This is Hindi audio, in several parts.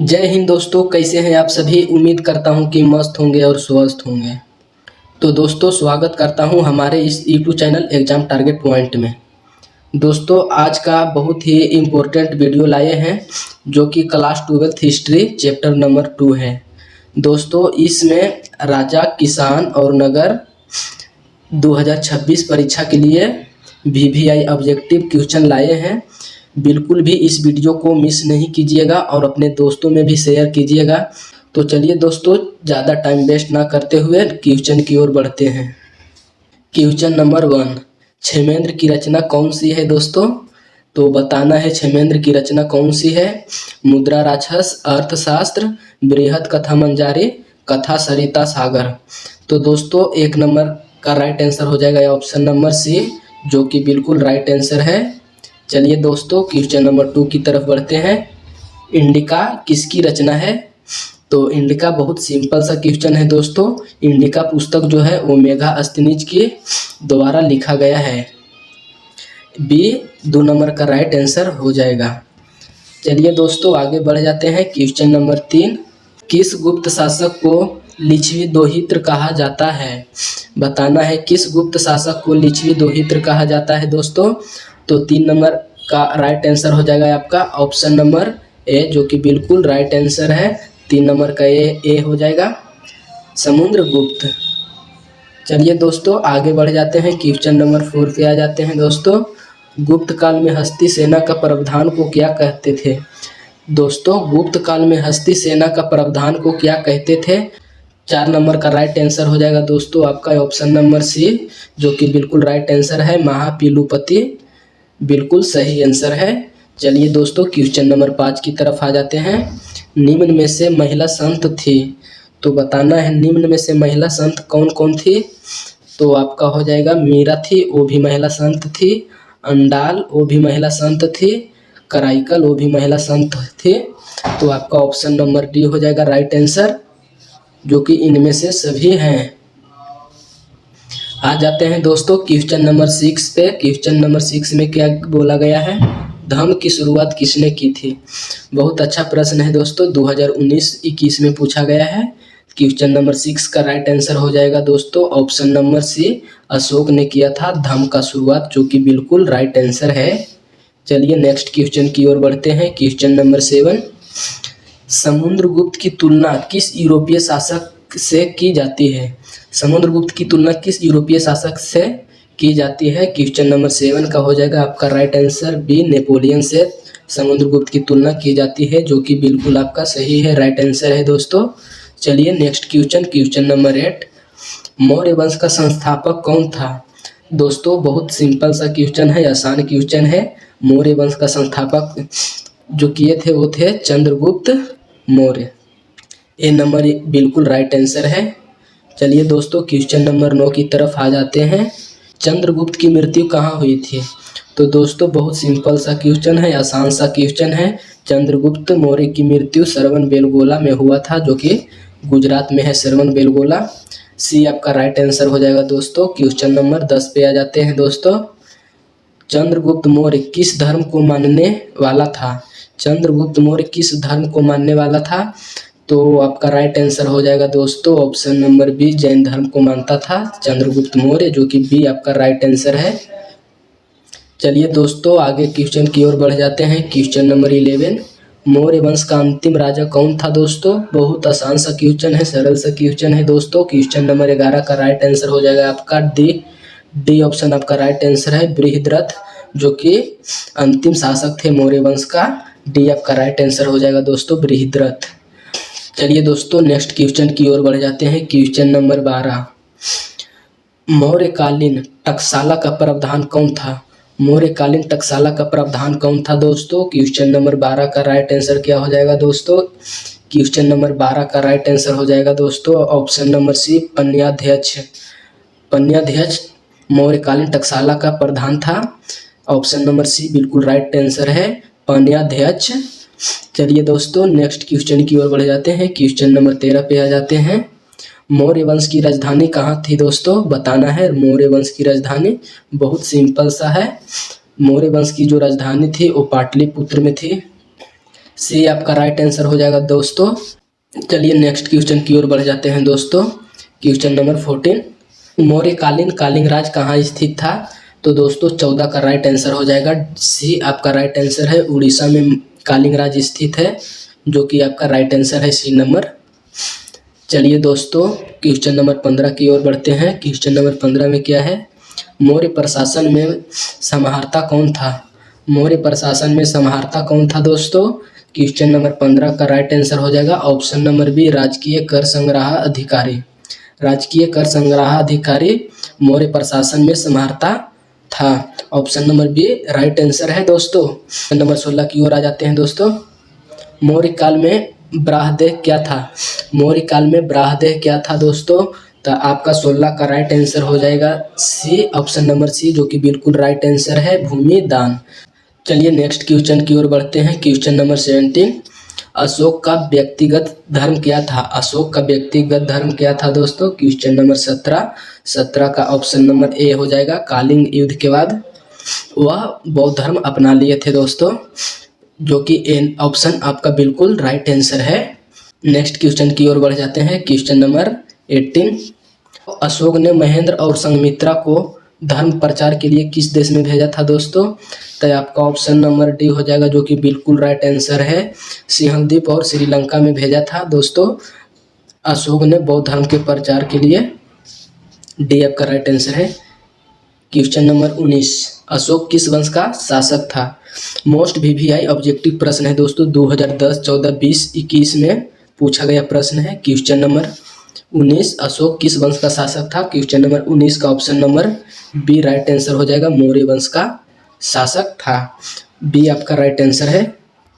जय हिंद दोस्तों, कैसे हैं आप सभी। उम्मीद करता हूं कि मस्त होंगे और स्वस्थ होंगे। तो दोस्तों, स्वागत करता हूं हमारे इस YouTube channel exam target point में। दोस्तों, आज का बहुत ही इम्पोर्टेंट वीडियो लाए हैं जो कि class 12th history chapter number 2 है। दोस्तों, इसमें राजा, किसान और नगर 2026 परीक्षा के लिए वीवीआई ऑब्जेक्टिव क्वेश्चन लाए हैं। बिल्कुल भी इस वीडियो को मिस नहीं कीजिएगा और अपने दोस्तों में भी शेयर कीजिएगा। तो चलिए दोस्तों, ज़्यादा टाइम वेस्ट ना करते हुए क्वेश्चन की ओर बढ़ते हैं। क्वेश्चन नंबर 1, क्षेमेंद्र की रचना कौन सी है दोस्तों। तो बताना है क्षेमेंद्र की रचना कौन सी है। मुद्रा राक्षस, अर्थशास्त्र, बृहद कथा मंजारी, कथा सरिता सागर। तो दोस्तों, एक नंबर का राइट आंसर हो जाएगा ऑप्शन नंबर सी, जो कि बिल्कुल राइट आंसर है। चलिए दोस्तों, क्वेश्चन नंबर 2 की तरफ बढ़ते हैं। इंडिका किसकी रचना है। तो इंडिका बहुत सिंपल सा क्वेश्चन है दोस्तों। इंडिका पुस्तक जो है वो मेगास्थनीज के द्वारा लिखा गया है। बी 2 नंबर का राइट आंसर हो जाएगा। चलिए दोस्तों, आगे बढ़ जाते हैं। क्वेश्चन नंबर 3, किस गुप्त शासक को लिच्छवी दोहित्र कहा जाता है। बताना है किस गुप्त शासक को लिच्छवी दोहित्र कहा जाता है दोस्तों। तो 3 नंबर का राइट आंसर हो जाएगा आपका ऑप्शन नंबर ए, जो कि बिल्कुल राइट आंसर है। 3 नंबर का ए हो जाएगा, समुद्रगुप्त। चलिए दोस्तों, आगे बढ़ जाते हैं। क्वेश्चन नंबर 4 पे आ जाते हैं दोस्तों। गुप्त काल में हस्ती सेना का प्रावधान को क्या कहते थे। दोस्तों, गुप्त काल में हस्ती सेना का प्रावधान को क्या कहते थे। 4 नंबर का राइट आंसर हो जाएगा दोस्तों आपका ऑप्शन नंबर सी, जो कि बिल्कुल राइट आंसर है, महापीलुपति। बिल्कुल सही आंसर है। चलिए दोस्तों, क्वेश्चन नंबर 5 की तरफ आ जाते हैं। निम्न में से महिला संत थी। तो बताना है निम्न में से महिला संत कौन कौन थी। तो आपका हो जाएगा मीरा थी, वो भी महिला संत थी। अंडाल, वो भी महिला संत थी। कराइकल, वो भी महिला संत थी। तो आपका ऑप्शन नंबर डी हो जाएगा राइट आंसर, जो कि इनमें से सभी हैं। आ जाते हैं दोस्तों क्वेश्चन नंबर 6 पे। क्वेश्चन नंबर 6 में क्या बोला गया है, धम्म की शुरुआत किसने की थी। बहुत अच्छा प्रश्न है दोस्तों, 2019-21 में पूछा गया है। क्वेश्चन नंबर 6 का राइट आंसर हो जाएगा दोस्तों ऑप्शन नंबर सी, अशोक ने किया था धम्म का शुरुआत, जो कि बिल्कुल राइट आंसर है। चलिए नेक्स्ट क्वेश्चन की ओर बढ़ते हैं। क्वेश्चन नंबर 7, समुद्रगुप्त की तुलना किस यूरोपीय शासक से की जाती है। समुद्रगुप्त की तुलना किस यूरोपीय शासक से की जाती है। क्वेश्चन नंबर 7 का हो जाएगा आपका राइट आंसर बी, नेपोलियन से समुद्रगुप्त की तुलना की जाती है, जो कि बिल्कुल आपका सही है, राइट आंसर है दोस्तों। चलिए next question, question number 8, Maurya वंश का संस्थापक कौन था। दोस्तों, बहुत सिंपल सा क्वेश्चन है, आसान क्वेश्चन है। मौर्य वंश का संस्थापक जो किए थे वो थे चंद्रगुप्त मौर्य। ए नंबर बिल्कुल राइट आंसर है। चलिए दोस्तों, क्वेश्चन नंबर 9 की तरफ आ जाते हैं। चंद्रगुप्त की मृत्यु कहाँ हुई थी। तो दोस्तों, बहुत सिंपल सा क्वेश्चन है, आसान सा क्वेश्चन है। चंद्रगुप्त मौर्य की मृत्यु श्रवण बेलगोला में हुआ था, जो कि गुजरात में है श्रवण बेलगोला। सी आपका राइट आंसर हो जाएगा दोस्तों। क्वेश्चन नंबर 10 पे आ जाते हैं दोस्तों। चंद्रगुप्त मौर्य किस धर्म को मानने वाला था। चंद्रगुप्त मौर्य किस धर्म को मानने वाला था। तो आपका राइट आंसर हो जाएगा दोस्तों ऑप्शन नंबर बी, जैन धर्म को मानता था चंद्रगुप्त मौर्य, जो कि बी आपका राइट आंसर है। चलिए दोस्तों, आगे क्वेश्चन की ओर बढ़ जाते हैं। क्वेश्चन नंबर 11, मौर्य वंश का अंतिम राजा कौन था दोस्तों। बहुत आसान सा क्वेश्चन है, सरल सा क्वेश्चन है दोस्तों। क्वेश्चन नंबर 11 का राइट आंसर हो जाएगा आपका डी ऑप्शन आपका राइट आंसर है, बृहद्रथ, जो कि अंतिम शासक थे मौर्य वंश का। डी आपका राइट आंसर हो जाएगा दोस्तों, बृहद्रथ। चलिए दोस्तों, नेक्स्ट क्वेश्चन की ओर बढ़ जाते हैं। क्वेश्चन नंबर 12, मौर्यकालीन टकसाला का प्रावधान कौन था। मौर्यकालीन टकसाला का प्रावधान कौन था दोस्तों। क्वेश्चन नंबर 12 का राइट आंसर क्या हो जाएगा दोस्तों। क्वेश्चन नंबर 12 का राइट आंसर हो जाएगा दोस्तों ऑप्शन नंबर सी, पन्याध्यक्ष। पन्याध्यक्ष मौर्यकालीन टकसाला का प्रधान था। ऑप्शन नंबर सी बिल्कुल राइट आंसर है, पन्याध्यक्ष। चलिए दोस्तों, नेक्स्ट क्वेश्चन की ओर बढ़ जाते हैं। क्वेश्चन नंबर 13 पे आ जाते हैं। मौर्य वंश की राजधानी कहाँ थी दोस्तों। बताना है मौर्य वंश की राजधानी, बहुत सिंपल सा है। मौर्य वंश की जो राजधानी थी वो पाटलिपुत्र में थी। सी आपका राइट आंसर हो जाएगा दोस्तों। चलिए नेक्स्ट क्वेश्चन की ओर बढ़ जाते हैं दोस्तों। क्वेश्चन नंबर 14, मौर्यकालीन कालिंग राज कहाँ स्थित था? तो दोस्तों 14 का राइट आंसर हो जाएगा सी आपका राइट आंसर है। उड़ीसा में कालिंग राज स्थित है, जो कि आपका राइट आंसर है सी नंबर। चलिए दोस्तों क्वेश्चन नंबर 15 की ओर बढ़ते हैं। क्वेश्चन नंबर 15 में क्या है? मौर्य प्रशासन में समाहर्ता कौन था? मौर्य प्रशासन में समाहर्ता कौन था दोस्तों? क्वेश्चन नंबर 15 का राइट आंसर हो जाएगा ऑप्शन नंबर बी, राजकीय कर संग्रह अधिकारी। राजकीय कर संग्रह अधिकारी मौर्य प्रशासन में समाहर्ता था। Option number B right answer है दोस्तों। नंबर 16 की ओर आ जाते हैं दोस्तों। मौर्य काल में ब्राह्मदेह क्या था? मौर्य काल में ब्राह्मदेह क्या था दोस्तों? तो आपका 16 का राइट आंसर हो जाएगा सी, ऑप्शन नंबर सी, जो कि बिल्कुल राइट आंसर है, भूमि दान। चलिए नेक्स्ट क्वेश्चन की ओर बढ़ते हैं। क्वेश्चन नंबर 17, अशोक का व्यक्तिगत धर्म क्या था? अशोक का व्यक्तिगत धर्म क्या था दोस्तों? क्वेश्चन नंबर 17 का ऑप्शन नंबर ए हो जाएगा, कालिंग युद्ध के बाद वह बौद्ध धर्म अपना लिए थे दोस्तों, जो कि एन ऑप्शन आपका बिल्कुल राइट आंसर है। नेक्स्ट क्वेश्चन की ओर बढ़ जाते हैं। क्वेश्चन नंबर 18, अशोक ने महेंद्र और संघमित्रा को धर्म प्रचार के लिए किस देश में भेजा था दोस्तों? तो आपका ऑप्शन नंबर डी हो जाएगा, जो कि बिल्कुल राइट आंसर है, सिंहद्वीप और श्रीलंका में भेजा था दोस्तों अशोक ने बौद्ध धर्म के प्रचार के लिए। डी आपका राइट आंसर है। क्वेश्चन नंबर 19, अशोक किस वंश का शासक था? मोस्ट वीवीआई ऑब्जेक्टिव प्रश्न है दोस्तों, 2010, 14, 20, 21 में पूछा गया प्रश्न है। क्वेश्चन नंबर 19, अशोक किस वंश का शासक था? क्वेश्चन नंबर 19 का option number B right answer हो जाएगा, मौर्य वंश का शासक था। बी आपका राइट आंसर है।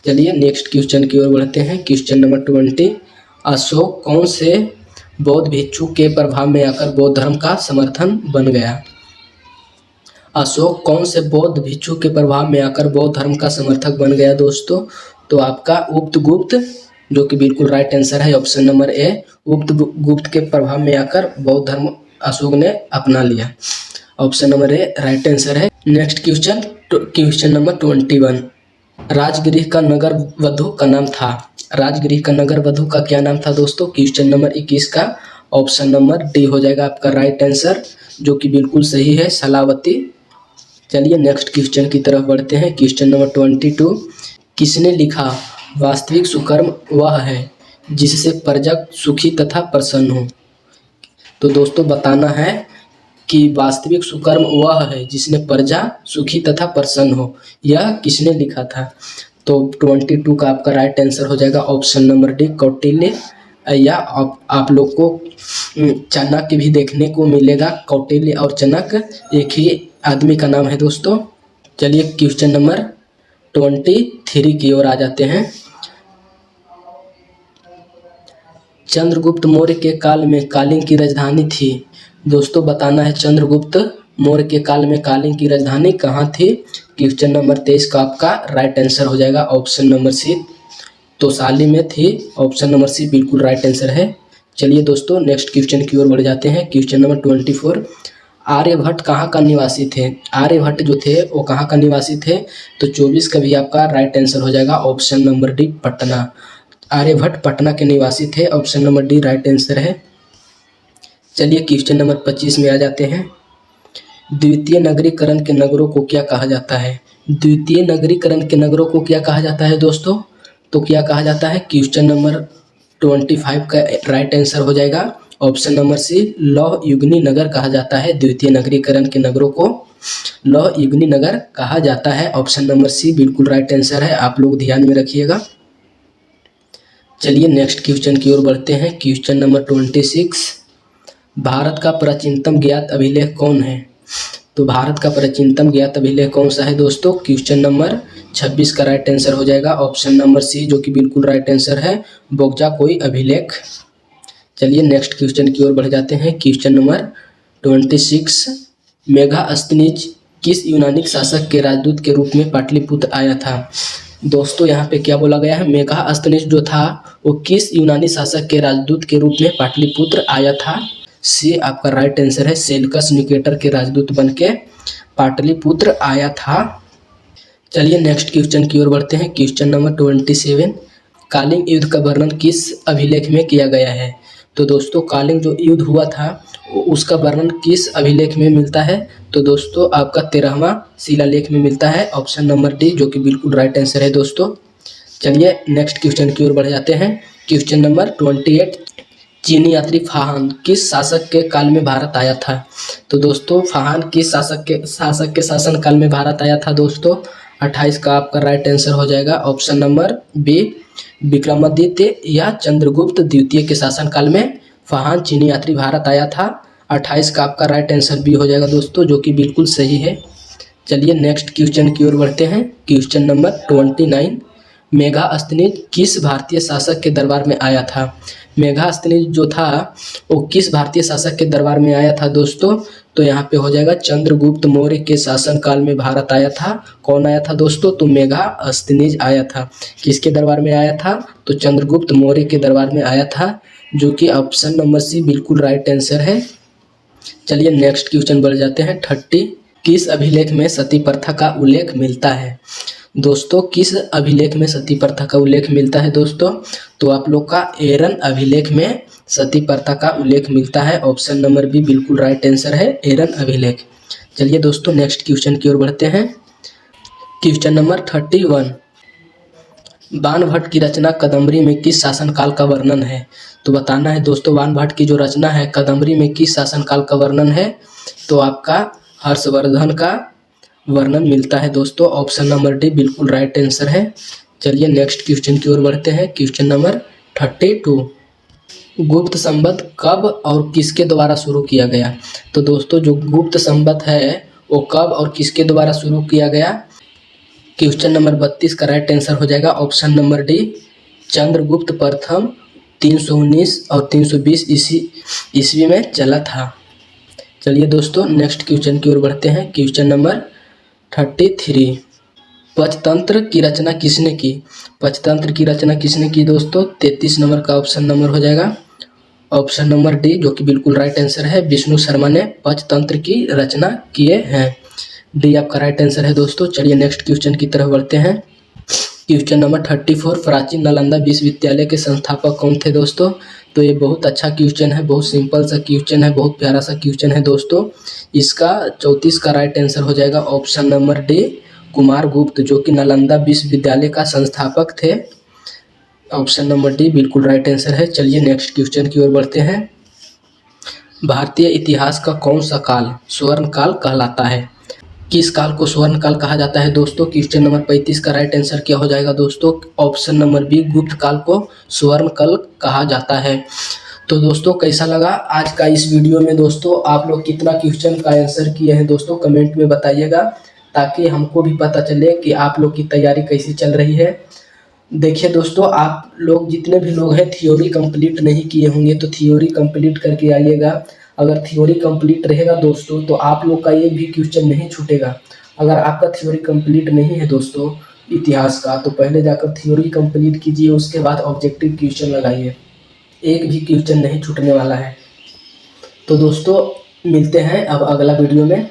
चलिए नेक्स्ट क्वेश्चन की ओर बढ़ते हैं। क्वेश्चन नंबर 20, अशोक कौन से बौद्ध भिक्षु के प्रभाव में आकर बौद्ध धर्म का समर्थन बन गया? अशोक कौन से बौद्ध भिक्षु के प्रभाव में आकर बौद्ध धर्म का समर्थक बन गया दोस्तों? तो आपका उपगुप्त, जो कि बिल्कुल राइट आंसर है, ऑप्शन नंबर ए, उपगुप्त के प्रभाव में आकर बौद्ध धर्म अशोक ने अपना लिया। Option number A right answer है। नेक्स्ट क्वेश्चन नंबर 21, राजगृह का नगर वधु का नाम था? राजगृह का नगर वधु का क्या नाम था दोस्तों? क्वेश्चन नंबर 21 का ऑप्शन नंबर डी हो जाएगा आपका राइट आंसर, जो कि बिल्कुल सही है, सलावती। चलिए नेक्स्ट क्वेश्चन की तरफ बढ़ते हैं। क्वेश्चन नंबर 22, किसने लिखा वास्तविक सुकर्म वह है जिससे प्रजा सुखी तथा प्रसन्न हो? तो दोस्तों बताना है कि वास्तविक सुकर्म वह है जिसने प्रजा सुखी तथा प्रसन्न हो, यह किसने लिखा था? तो 22 का आपका राइट आंसर हो जाएगा ऑप्शन नंबर डी, कौटिल्य। या आप लोग को चाणक्य भी देखने को मिलेगा। कौटिल्य और चाणक्य एक ही आदमी का नाम है दोस्तों। चलिए क्वेश्चन नंबर 23 की ओर आ जाते हैं। चंद्रगुप्त मौर्य के काल में कालिंग की राजधानी थी? दोस्तों बताना है चंद्रगुप्त मौर्य के काल में कालिंग की राजधानी कहाँ थी? क्वेश्चन नंबर 23 का आपका राइट आंसर हो जाएगा ऑप्शन नंबर सी, तोसाली में थी। ऑप्शन नंबर सी बिल्कुल राइट आंसर है। चलिए दोस्तों नेक्स्ट क्वेश्चन की ओर बढ़ जाते हैं। क्वेश्चन नंबर 24, आर्यभट्ट कहाँ का निवासी थे? आर्यभट्ट जो थे वो कहाँ का निवासी थे? तो 24 का भी आपका राइट आंसर हो जाएगा option number D, Patna. Aryabhatta Patna के निवासी थे, option number D right answer है। चलिए क्वेश्चन नंबर 25 में आ जाते हैं। द्वितीय नगरीकरण के नगरों को क्या कहा जाता है? द्वितीय नगरीकरण के नगरों को क्या कहा जाता है दोस्तों? तो क्या कहा जाता है? क्वेश्चन नंबर 25 का राइट आंसर हो जाएगा ऑप्शन नंबर सी, लौह युगनी नगर कहा जाता है। द्वितीय नगरीकरण के नगरों को लौह युगनी नगर कहा जाता है। ऑप्शन नंबर सी बिल्कुल राइट आंसर है, आप लोग ध्यान में रखिएगा। चलिए नेक्स्ट क्वेश्चन की ओर बढ़ते हैं। क्वेश्चन नंबर 26, भारत का प्राचीनतम ज्ञात अभिलेख कौन है? तो भारत का प्राचीनतम ज्ञात अभिलेख कौन सा है दोस्तों? क्वेश्चन नंबर 26 का राइट आंसर हो जाएगा ऑप्शन नंबर सी, जो कि बिल्कुल राइट आंसर है, बोगजाकोई अभिलेख। चलिए नेक्स्ट क्वेश्चन की ओर बढ़ जाते हैं। क्वेश्चन नंबर 26, मेगास्थनीज किस यूनानी शासक के राजदूत के रूप में पाटलिपुत्र आया था? दोस्तों यहाँ पे क्या बोला गया है? मेगास्थनीज जो था वो किस यूनानी शासक के राजदूत के रूप में पाटलिपुत्र आया था? सी आपका राइट आंसर है, सेल्कस निकेटर के राजदूत बनके पाटलिपुत्र आया था। चलिए नेक्स्ट क्वेश्चन की ओर बढ़ते हैं। क्वेश्चन नंबर 27, कालिंग युद्ध का वर्णन किस अभिलेख में किया गया है? तो दोस्तों कालिंग जो युद्ध हुआ था उसका वर्णन किस अभिलेख में मिलता है? तो दोस्तों आपका 13वां शिलालेख में मिलता है, ऑप्शन नंबर डी, जो कि बिल्कुल राइट आंसर है दोस्तों। चलिए नेक्स्ट क्वेश्चन की ओर बढ़ जाते हैं। क्वेश्चन नंबर 28, चीनी यात्री फाहान किस शासक के काल में भारत आया था? तो दोस्तों फाहान किस शासक के शासन काल में भारत आया था दोस्तों? 28 का आपका राइट आंसर हो जाएगा ऑप्शन नंबर बी, विक्रमादित्य या चंद्रगुप्त द्वितीय के शासन काल में फाहान चीनी यात्री भारत आया था। 28 का आपका राइट आंसर बी हो जाएगा दोस्तों, जो कि बिल्कुल सही है। चलिए नेक्स्ट क्वेश्चन की ओर बढ़ते हैं। क्वेश्चन नंबर 29, मेघास्थनीज किस भारतीय शासक के दरबार में आया था? मेघास्थनीज जो था वो किस भारतीय शासक के दरबार में आया था दोस्तों? तो यहाँ पे हो जाएगा चंद्रगुप्त मौर्य के शासन काल में भारत आया था। कौन आया था दोस्तों? तो मेघास्थनीज आया था। किसके दरबार में आया था? तो चंद्रगुप्त मौर्य के दरबार में आया था, जो कि ऑप्शन नंबर सी बिल्कुल राइट आंसर है। चलिए नेक्स्ट क्वेश्चन बढ़ जाते हैं। 30, किस अभिलेख में सती प्रथा का उल्लेख मिलता है? दोस्तों किस अभिलेख में सती प्रथा का उल्लेख मिलता है दोस्तों? तो आप लोग का एरन अभिलेख में सती प्रथा का उल्लेख मिलता है, ऑप्शन नंबर बी बिल्कुल राइट आंसर है, एरन अभिलेख। चलिए दोस्तों नेक्स्ट क्वेश्चन की ओर बढ़ते हैं। क्वेश्चन नंबर 31, बाणभट्ट की रचना कदम्बरी में किस शासनकाल का वर्णन है? तो बताना है दोस्तों बाणभट्ट की जो रचना है कदम्बरी में किस शासनकाल का वर्णन है? तो आपका हर्षवर्धन का वर्णन मिलता है दोस्तों, ऑप्शन नंबर डी बिल्कुल राइट आंसर है। चलिए नेक्स्ट क्वेश्चन की ओर बढ़ते हैं। क्वेश्चन नंबर 32, गुप्त संवत कब और किसके द्वारा शुरू किया गया? तो दोस्तों जो गुप्त संवत है वो कब और किसके द्वारा शुरू किया गया? क्वेश्चन नंबर 32 का राइट आंसर हो जाएगा ऑप्शन नंबर डी, चंद्रगुप्त प्रथम 319 और 320 ईस्वी में चला था। चलिए दोस्तों नेक्स्ट क्वेश्चन की ओर बढ़ते हैं। क्वेश्चन नंबर 33, पंचतंत्र की रचना किसने की? पंचतंत्र की रचना किसने की दोस्तों? 33 नंबर का ऑप्शन नंबर हो जाएगा ऑप्शन नंबर डी, जो कि बिल्कुल राइट आंसर है, विष्णु शर्मा ने पंचतंत्र की रचना किए हैं। डी आपका राइट आंसर है दोस्तों। चलिए नेक्स्ट क्वेश्चन की तरफ बढ़ते हैं। क्वेश्चन नंबर 34, प्राचीन नालंदा विश्वविद्यालय के संस्थापक कौन थे दोस्तों? तो ये बहुत अच्छा क्वेश्चन है, बहुत सिंपल सा क्वेश्चन है, बहुत प्यारा सा क्वेश्चन है दोस्तों। इसका 34 का राइट आंसर हो जाएगा ऑप्शन नंबर डी, कुमारगुप्त, जो कि नालंदा विश्वविद्यालय का संस्थापक थे। ऑप्शन नंबर डी बिल्कुल राइट आंसर है। चलिए नेक्स्ट क्वेश्चन की ओर बढ़ते हैं। भारतीय इतिहास का कौन सा काल स्वर्ण काल कहलाता है? किस काल को स्वर्ण काल कहा जाता है दोस्तों? क्वेश्चन नंबर 35 का राइट आंसर क्या हो जाएगा दोस्तों? ऑप्शन नंबर बी, गुप्त काल को स्वर्ण काल कहा जाता है। तो दोस्तों कैसा लगा आज का इस वीडियो में दोस्तों? आप लोग कितना क्वेश्चन का आंसर किए हैं दोस्तों कमेंट में बताइएगा, ताकि हमको भी पता चले कि आप लोग की तैयारी कैसी चल रही है। देखिए दोस्तों आप लोग जितने भी लोग हैं थ्योरी कंप्लीट नहीं किए होंगे तो थ्योरी कंप्लीट करके आइएगा। अगर थ्योरी कंप्लीट रहेगा दोस्तों तो आप लोग का एक भी क्वेश्चन नहीं छूटेगा। अगर आपका थ्योरी कंप्लीट नहीं है दोस्तों इतिहास का, तो पहले जाकर थ्योरी कंप्लीट कीजिए, उसके बाद ऑब्जेक्टिव क्वेश्चन लगाइए, एक भी क्वेश्चन नहीं छूटने वाला है। तो दोस्तों मिलते हैं अब अगला वीडियो में।